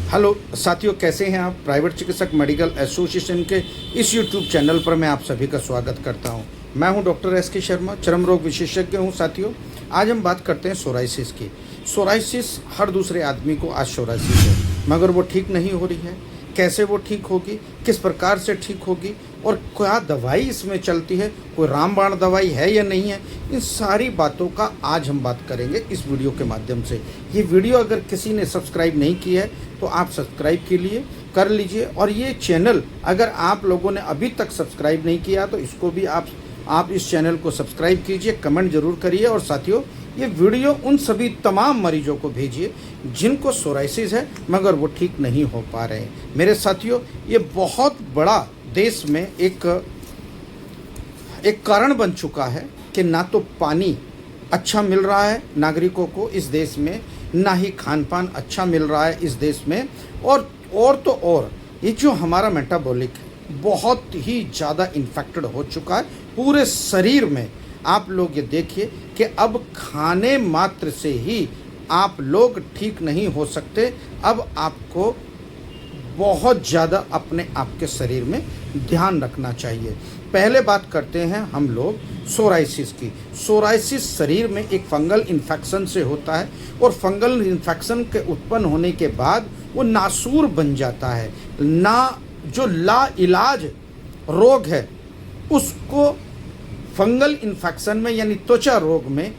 Hello साथियों, कैसे हैं आप। प्राइवेट चिकित्सक मेडिकल एसोसिएशन के इस यूट्यूब चैनल पर मैं आप सभी का स्वागत करता हूं। मैं हूं डॉक्टर एस.के. शर्मा, चर्म रोग विशेषज्ञ हूं। साथियों, आज हम बात करते हैं सोराइसिस की। सोराइसिस हर दूसरे आदमी को आज सोराइसिस है, मगर वो ठीक नहीं हो रही है। कैसे वो ठीक होगी, किस प्रकार से ठीक होगी और क्या दवाई इसमें चलती है, कोई रामबाण दवाई है या नहीं है, इन सारी बातों का आज हम बात करेंगे इस वीडियो के माध्यम से। ये वीडियो अगर किसी ने सब्सक्राइब नहीं किया है तो आप सब्सक्राइब के लिए कर लीजिए, और ये चैनल अगर आप लोगों ने अभी तक सब्सक्राइब नहीं किया तो इसको भी आप इस चैनल को सब्सक्राइब कीजिए, कमेंट जरूर करिए। और साथियों, ये वीडियो उन सभी तमाम मरीजों को भेजिए जिनको सोराइसिस है मगर वो ठीक नहीं हो पा रहे हैं। मेरे साथियों, ये बहुत बड़ा देश में एक कारण बन चुका है कि ना तो पानी अच्छा मिल रहा है नागरिकों को इस देश में, ना ही खान पान अच्छा मिल रहा है इस देश में, और ये जो हमारा मेटाबॉलिक है बहुत ही ज़्यादा इन्फेक्टेड हो चुका है पूरे शरीर में। आप लोग ये देखिए कि अब खाने मात्र से ही आप लोग ठीक नहीं हो सकते। अब आपको बहुत ज़्यादा अपने आप के शरीर में ध्यान रखना चाहिए। पहले बात करते हैं हम लोग सोराइसिस की। सोराइसिस शरीर में एक फंगल इन्फेक्शन से होता है, और फंगल इन्फेक्शन के उत्पन्न होने के बाद वो नासूर बन जाता है। जो ला इलाज रोग है उसको फंगल इन्फेक्शन में यानी त्वचा रोग में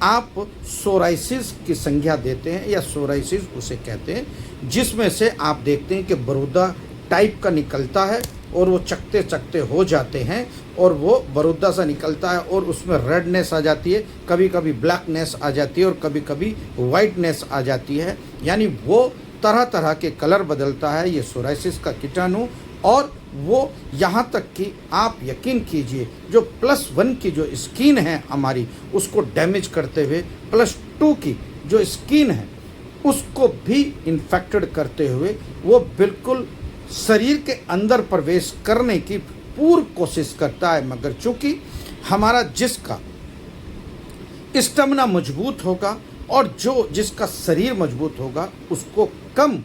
आप सोराइसिस की संज्ञा देते हैं, या सोराइसिस उसे कहते हैं, जिसमें से आप देखते हैं कि बरूदा टाइप का निकलता है और वो चकते चकते हो जाते हैं, और वो बरूदा सा निकलता है और उसमें रेडनेस आ जाती है, कभी कभी ब्लैकनेस आ जाती है और कभी कभी वाइटनेस आ जाती है। यानी वो तरह तरह के कलर बदलता है ये सोराइसिस का कीटाणु। और वो यहाँ तक कि आप यकीन कीजिए, जो +1 की जो स्किन है हमारी उसको डैमेज करते हुए, +2 की जो स्किन है उसको भी इन्फेक्टेड करते हुए वो बिल्कुल शरीर के अंदर प्रवेश करने की पूरी कोशिश करता है। मगर चूंकि हमारा जिसका स्टेमिना मजबूत होगा और जिसका शरीर मजबूत होगा उसको कम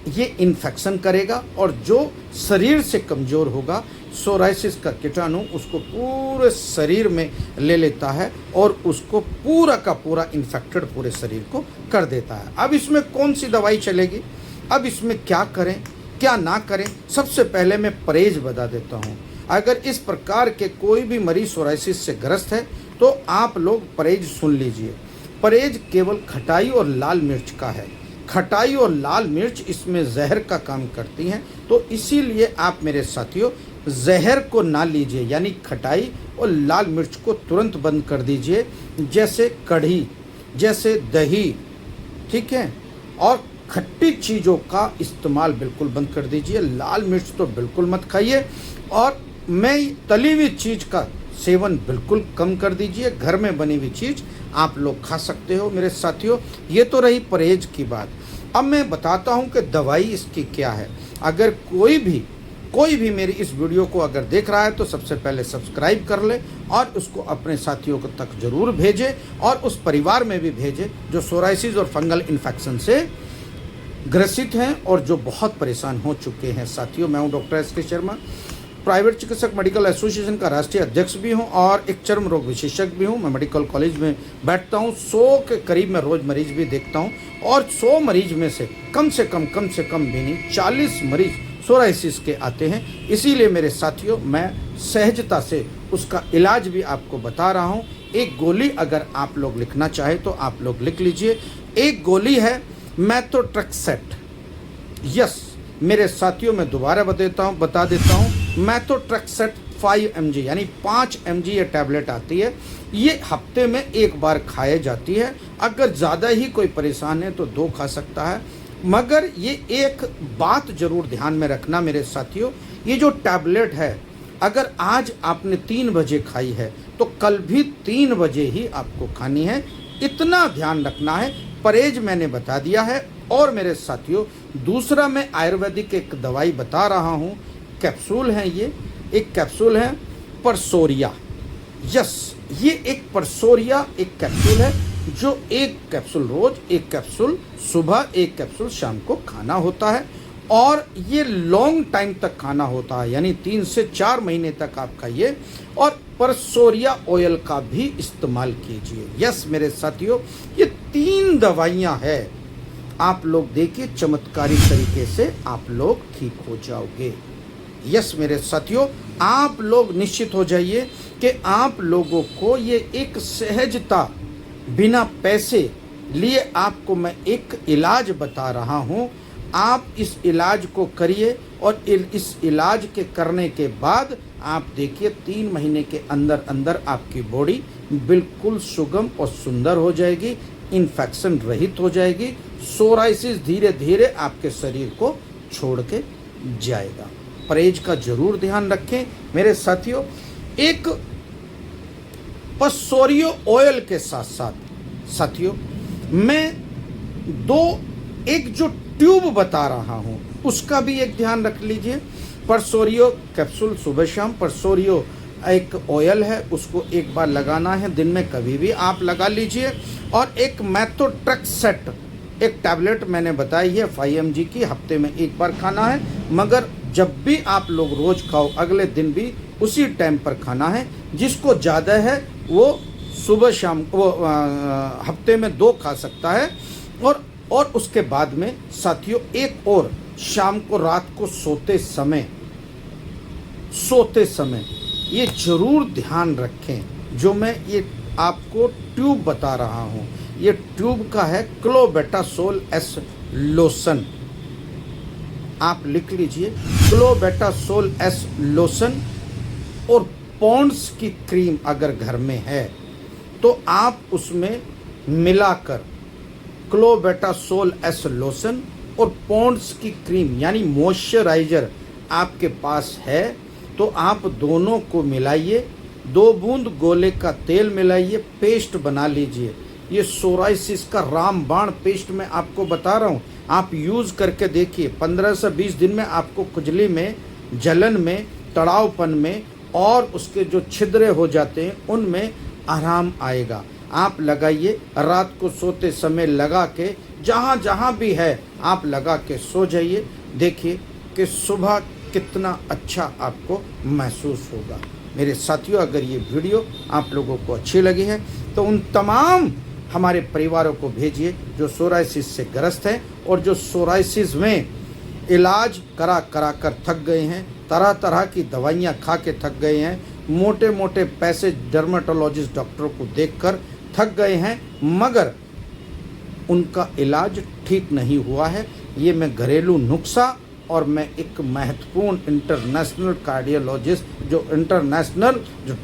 ये इन्फेक्शन करेगा, और जो शरीर से कमज़ोर होगा सोराइसिस का कीटाणु उसको पूरे शरीर में ले लेता है और उसको पूरा का पूरा इन्फेक्टेड पूरे शरीर को कर देता है। अब इसमें कौन सी दवाई चलेगी, अब इसमें क्या करें क्या ना करें, सबसे पहले मैं परहेज बता देता हूँ। अगर इस प्रकार के कोई भी मरीज सोराइसिस से ग्रस्त है तो आप लोग परहेज सुन लीजिए। परहेज केवल खटाई और लाल मिर्च का है। खटाई और लाल मिर्च इसमें जहर का काम करती हैं, तो इसीलिए आप मेरे साथियों जहर को ना लीजिए, यानी खटाई और लाल मिर्च को तुरंत बंद कर दीजिए, जैसे कढ़ी, जैसे दही, ठीक है, और खट्टी चीज़ों का इस्तेमाल बिल्कुल बंद कर दीजिए। लाल मिर्च तो बिल्कुल मत खाइए, और तली हुई चीज़ का सेवन बिल्कुल कम कर दीजिए। घर में बनी हुई चीज़ आप लोग खा सकते हो मेरे साथियों। ये तो रही परहेज की बात। अब मैं बताता हूँ कि दवाई इसकी क्या है। अगर कोई भी मेरी इस वीडियो को अगर देख रहा है तो सबसे पहले सब्सक्राइब कर ले और उसको अपने साथियों तक जरूर भेजे, और उस परिवार में भी भेजे जो सोराइसिस और फंगल इन्फेक्शन से ग्रसित हैं और जो बहुत परेशान हो चुके हैं। साथियों, मैं हूं डॉक्टर एस.के. शर्मा, प्राइवेट चिकित्सक मेडिकल एसोसिएशन का राष्ट्रीय अध्यक्ष भी हूं और एक चर्म रोग विशेषज्ञ भी हूं। मैं मेडिकल कॉलेज में बैठता हूं, 100 के करीब मैं रोज़ मरीज भी देखता हूं, और 100 मरीज में से कम से कम भी नहीं 40 मरीज सोराइसिस के आते हैं। इसीलिए मेरे साथियों, मैं सहजता से उसका इलाज भी आपको बता रहा हूँ। एक गोली अगर आप लोग लिखना चाहें तो आप लोग लिख लीजिए। एक गोली है मेथोट्रेक्सेट। यस मेरे साथियों, मैं दोबारा बता देता हूँ। मेथोट्रेक्सेट 5 mg यानी 5 mg ये टैबलेट आती है। ये हफ्ते में एक बार खाई जाती है। अगर ज़्यादा ही कोई परेशान है तो 2 खा सकता है। मगर ये एक बात ज़रूर ध्यान में रखना मेरे साथियों, ये जो टैबलेट है अगर आज आपने 3 बजे खाई है तो कल भी 3 बजे ही आपको खानी है। इतना ध्यान रखना है। परहेज मैंने बता दिया है। और मेरे साथियों, दूसरा मैं आयुर्वेदिक एक दवाई बता रहा हूँ। कैप्सूल है, ये एक कैप्सूल है परसोरिया। यस, ये एक परसोरिया एक कैप्सूल है। जो एक कैप्सूल रोज, एक कैप्सूल सुबह, एक कैप्सूल शाम को खाना होता है और ये लॉन्ग टाइम तक खाना होता है, यानी 3 से 4 महीने तक आप खाइए और परसोरिया ऑयल का भी इस्तेमाल कीजिए। यस मेरे साथियों, ये 3 दवाइयाँ हैं, आप लोग देखिए चमत्कारी तरीके से आप लोग ठीक हो जाओगे। यस मेरे साथियों, आप लोग निश्चित हो जाइए कि आप लोगों को ये एक सहजता, बिना पैसे लिए आपको मैं एक इलाज बता रहा हूँ। आप इस इलाज को करिए और इस इलाज के करने के बाद आप देखिए 3 महीने के अंदर अंदर आपकी बॉडी बिल्कुल सुगम और सुंदर हो जाएगी, इन्फेक्शन रहित हो जाएगी, सोराइसिस धीरे धीरे आपके शरीर को छोड़ के जाएगा। परहेज का जरूर ध्यान रखें मेरे साथियों। एक परसोरियो ऑयल के साथ साथ साथियों मैं एक जो ट्यूब बता रहा हूँ उसका भी एक ध्यान रख लीजिए। परसोरियो कैप्सूल सुबह शाम, परसोरियो एक ऑयल है, उसको एक बार लगाना है, दिन में कभी भी आप लगा लीजिए। और एक मैथोट्रेक्सेट एक टैबलेट मैंने बताई है 5 mg की, हफ्ते में एक बार खाना है, मगर जब भी आप लोग रोज खाओ अगले दिन भी उसी टाइम पर खाना है। जिसको ज़्यादा है वो सुबह शाम वो हफ्ते में 2 खा सकता है। और उसके बाद में साथियों एक और शाम को रात को सोते समय ये जरूर ध्यान रखें जो मैं ये आपको ट्यूब बता रहा हूँ। ये ट्यूब का है क्लोबेटासोल एस लोशन, आप लिख लीजिए क्लोबेटासोल एस लोशन। और पॉन्ड्स की क्रीम अगर घर में है तो आप उसमें मिलाकर क्लोबेटासोल एस लोशन और पॉन्ड्स की क्रीम यानी मॉइस्चराइजर आपके पास है तो आप दोनों को मिलाइए, 2 बूंद गोले का तेल मिलाइए, पेस्ट बना लीजिए। ये सोराइसिस का रामबाण पेस्ट मैं आपको बता रहा हूँ, आप यूज़ करके देखिए। 15 से 20 दिन में आपको खुजली में, जलन में, तड़ावपन में और उसके जो छिद्रे हो जाते हैं उनमें आराम आएगा। आप लगाइए, रात को सोते समय लगा के जहाँ जहाँ भी है आप लगा के सो जाइए, देखिए कि सुबह कितना अच्छा आपको महसूस होगा। मेरे साथियों, अगर ये वीडियो आप लोगों को अच्छी लगी है तो उन तमाम हमारे परिवारों को भेजिए जो सोराइसिस से ग्रस्त हैं और जो सोराइसिस में इलाज करा कर थक गए हैं, तरह तरह की दवाइयाँ खा के थक गए हैं, मोटे मोटे पैसे डर्मेटोलॉजिस्ट डॉक्टरों को देखकर थक गए हैं, मगर उनका इलाज ठीक नहीं हुआ है। ये मैं घरेलू नुस्खा और मैं एक महत्वपूर्ण इंटरनेशनल कार्डियोलॉजिस्ट जो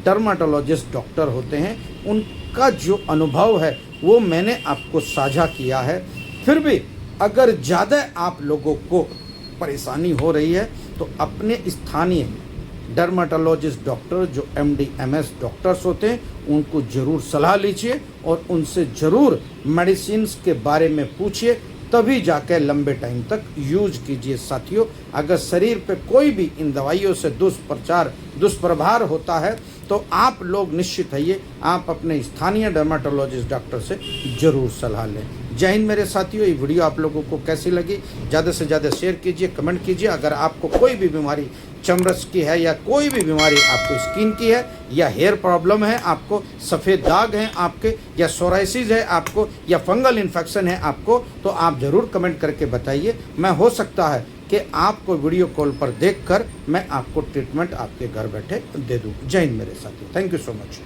डर्मेटोलॉजिस्ट डॉक्टर होते हैं उनका जो अनुभव है वो मैंने आपको साझा किया है। फिर भी अगर ज़्यादा आप लोगों को परेशानी हो रही है तो अपने स्थानीय डर्मेटोलॉजिस्ट डॉक्टर जो MD MS डॉक्टर्स होते हैं उनको ज़रूर सलाह लीजिए और उनसे ज़रूर मेडिसिन के बारे में पूछिए, तभी जाकर लंबे टाइम तक यूज कीजिए। साथियों, अगर शरीर पे कोई भी इन दवाइयों से दुष्प्रभाव होता है तो आप लोग निश्चित रहिए, आप अपने स्थानीय डर्मेटोलॉजिस्ट डॉक्टर से ज़रूर सलाह लें। जय हिंद मेरे साथियों, ये वीडियो आप लोगों को कैसी लगी ज़्यादा से ज़्यादा शेयर कीजिए, कमेंट कीजिए। अगर आपको कोई भी बीमारी चमरस की है या कोई भी बीमारी आपको स्किन की है या हेयर प्रॉब्लम है, आपको सफ़ेद दाग हैं आपके, या सोराइसिस है आपको, या फंगल इन्फेक्शन है आपको, तो आप ज़रूर कमेंट करके बताइए। मैं हो सकता है कि आपको वीडियो कॉल पर देखकर मैं आपको ट्रीटमेंट आपके घर बैठे दे दूँ। जय हिंद मेरे साथियों, थैंक यू सो मच।